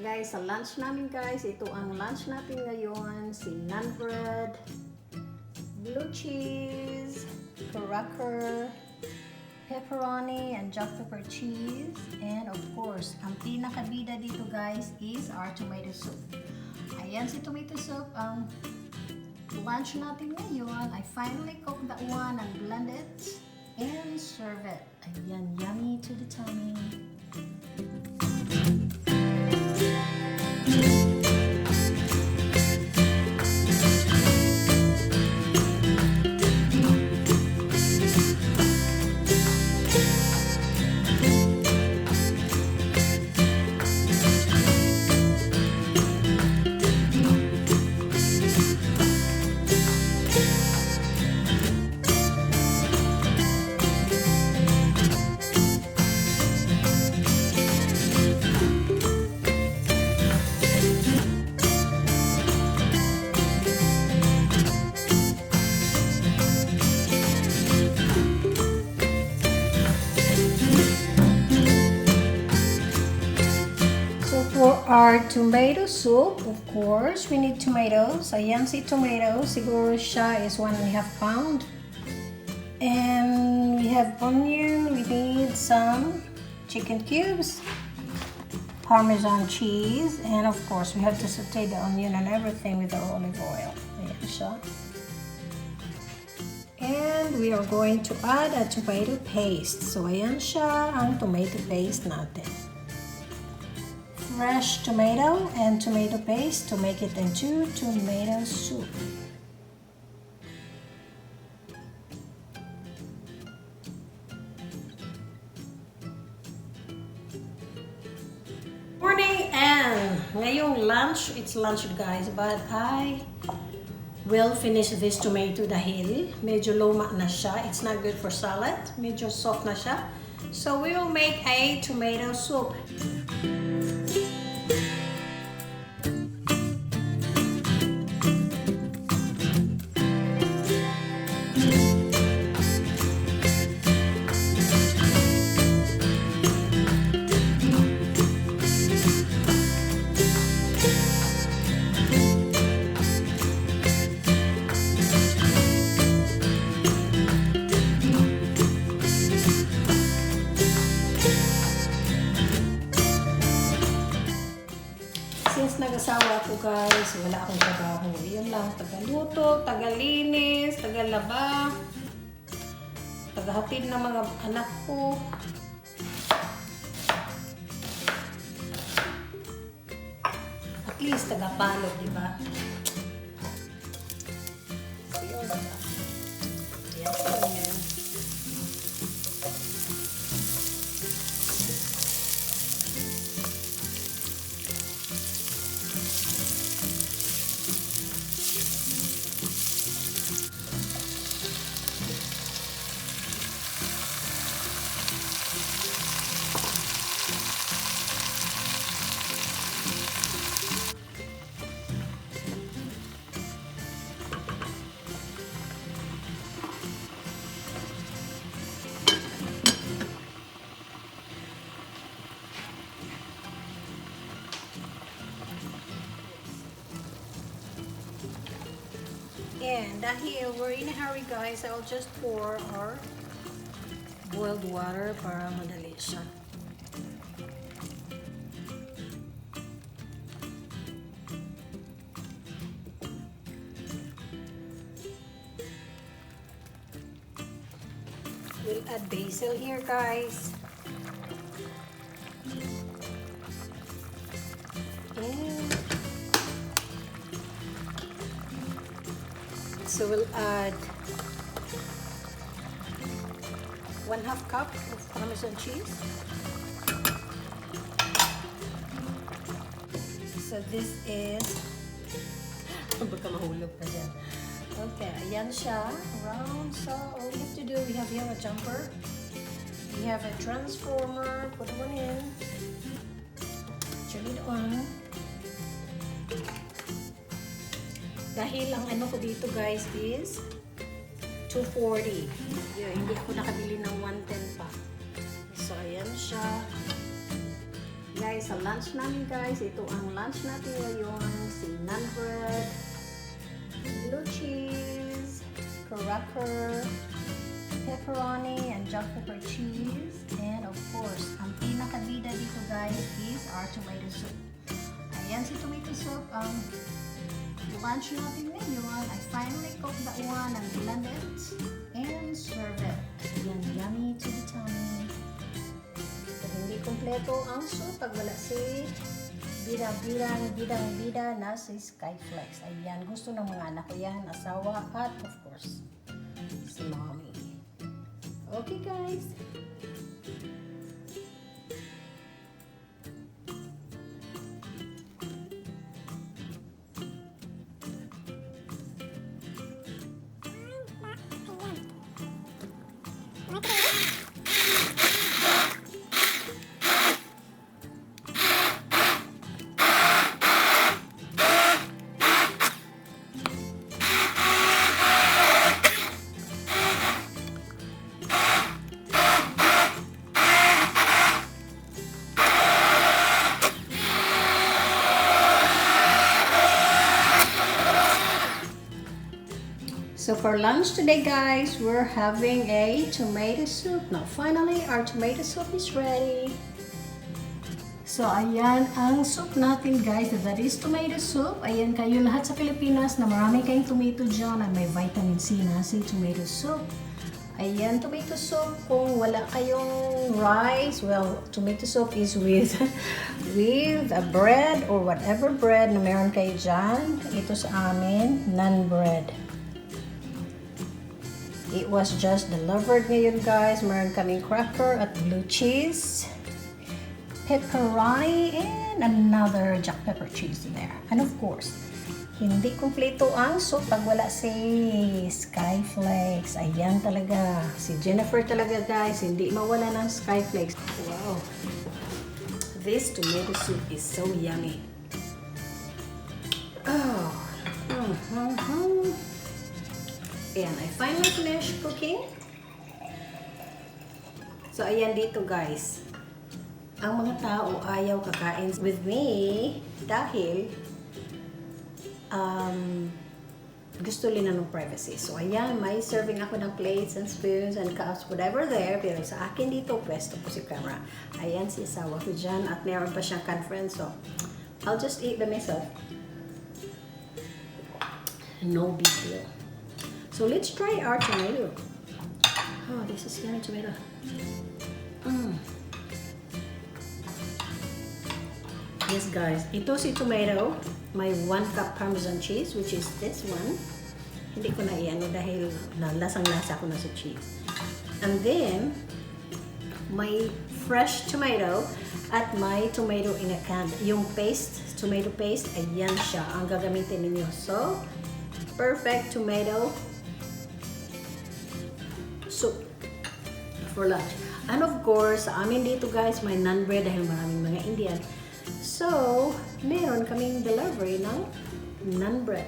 Guys, sa lunch namin guys, ito ang lunch natin ngayon. Si naan bread, blue cheese, cracker, pepperoni, and jack pepper cheese. And of course, ang pinakabida dito guys is our tomato soup. Ayan si tomato soup, ang lunch natin ngayon. I finally cooked that one and blend it and serve it. Ayan, yummy to the tummy. For our tomato soup, of course, we need tomatoes. Ayan si tomato. Siguro siya is 1.5 pound. And we have onion. We need some chicken cubes, Parmesan cheese, and of course, we have to saute the onion and everything with our olive oil. Ayan siya. And we are going to add a tomato paste. So, ayan siya ang tomato paste natin. Fresh tomato and tomato paste to make it into tomato soup. Morning and ngayong lunch, it's lunch guys, but I will finish this tomato dahil medyo luma na siya. It's not good for salad. Medyo soft na siya. So we will make a tomato soup. Since nag-asawa ako guys, wala akong trabaho. Yun lang, tagaluto, tagalinis, tagalaba, tagahatid ng mga anak ko. At least tagapalo, di ba? So yun lang. Yan po yan. And dahil we're in a hurry guys, I'll just pour our boiled water para madali siya. We'll add basil here guys. And so we'll add 1/2 cup of Parmesan cheese. So this is baka mahulog pa dyan. Okay, ayan siya. Round. So all we have to do, we have here a jumper. We have a transformer. Put one in. Turn it on. Dahil ang ano ko dito guys is 240. Hindi ako nakabili ng 110 pa. So ayan siya. Guys, sa lunch namin guys, ito ang lunch natin ngayon, si naan bread, blue cheese, cracker, pepperoni, and jack pepper cheese, and of course, ang pinakabida dito guys is our tomato soup. Ayan si tomato soup, ang lunch natin ngayon. I finally cooked that one and blended it and serve it. Ayan, yummy to the tummy. Hindi kompleto ang soup pag wala si bidang-bida na si Skyflex. Ayan, gusto ng mga anak ko yan, asawa, at of course, si mommy. Okay guys. So for lunch today guys, we're having a tomato soup. Now finally, our tomato soup is ready. So ayan ang soup natin guys, that is tomato soup. Ayan kayo lahat sa Pilipinas na marami kayong tomato dyan at may vitamin C na si tomato soup. Ayan, tomato soup, kung wala kayong rice, well, tomato soup is with a bread or whatever bread na meron kayo dyan. Ito sa amin, naan bread. It was just delivered ngayon guys. Meron kaming cracker at blue cheese, pepperoni, and another jack pepper cheese there. And of course, hindi kumpleto ang soup pag wala si Skyflex. Ayan talaga. Si Jennifer talaga guys. Hindi mawala ng Skyflex. Wow. This tomato soup is so yummy. Oh. And I finally finished cooking. So, ayan dito guys. Ang mga tao ayaw kakain with me dahil gusto nila ng privacy. So, ayan, may serving ako ng plates and spoons and cups, whatever there. Pero sa akin dito, pwesto ko si camera. Ayan si asawa ko dyan at meron pa siyang conference. So, I'll just eat by myself. No big deal. So let's try our tomato. Oh, this is yummy tomato. Yes guys, ito si tomato. May 1 cup Parmesan cheese, which is this one. Hindi ko na iano dahil lasang-lasa ko na sa cheese. And then, may fresh tomato at may tomato in a can. Yung paste, tomato paste, ayan siya ang gagamitin ninyo. So, perfect tomato soup for lunch. And of course, sa amin dito guys, may naan bread dahil maraming mga Indian. So, meron kaming delivery ng naan bread.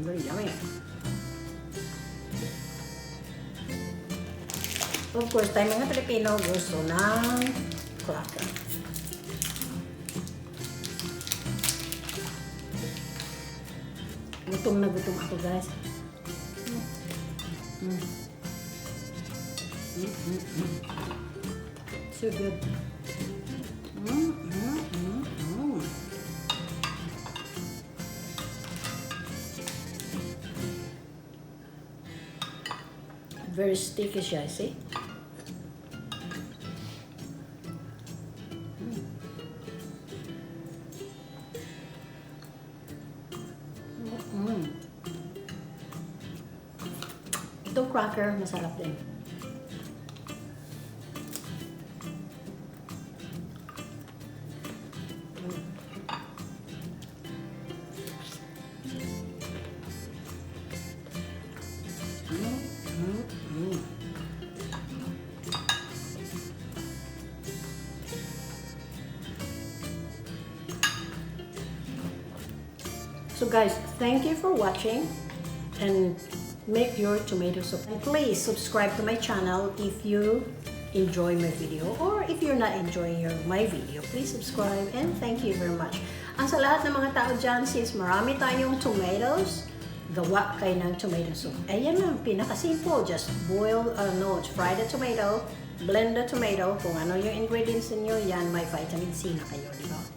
Very yummy. Of course, tayo mga Pilipino gusto ng cracker. Gutom na gutom ako guys. So good. Very sticky siya, see? Itong cracker, masarap din. So guys, thank you for watching. and make your tomato soup. And please subscribe to my channel if you enjoy my video, or if you're not enjoying my video, please subscribe, and thank you very much. Ang sa lahat ng mga tao dyan, since marami tayong tomatoes, gawa kayo ng tomato soup. Ayan lang, pinaka-simple. Just fry the tomato, blend the tomato. Kung ano yung ingredients niyo, yan, may vitamin C na kayo, di ba?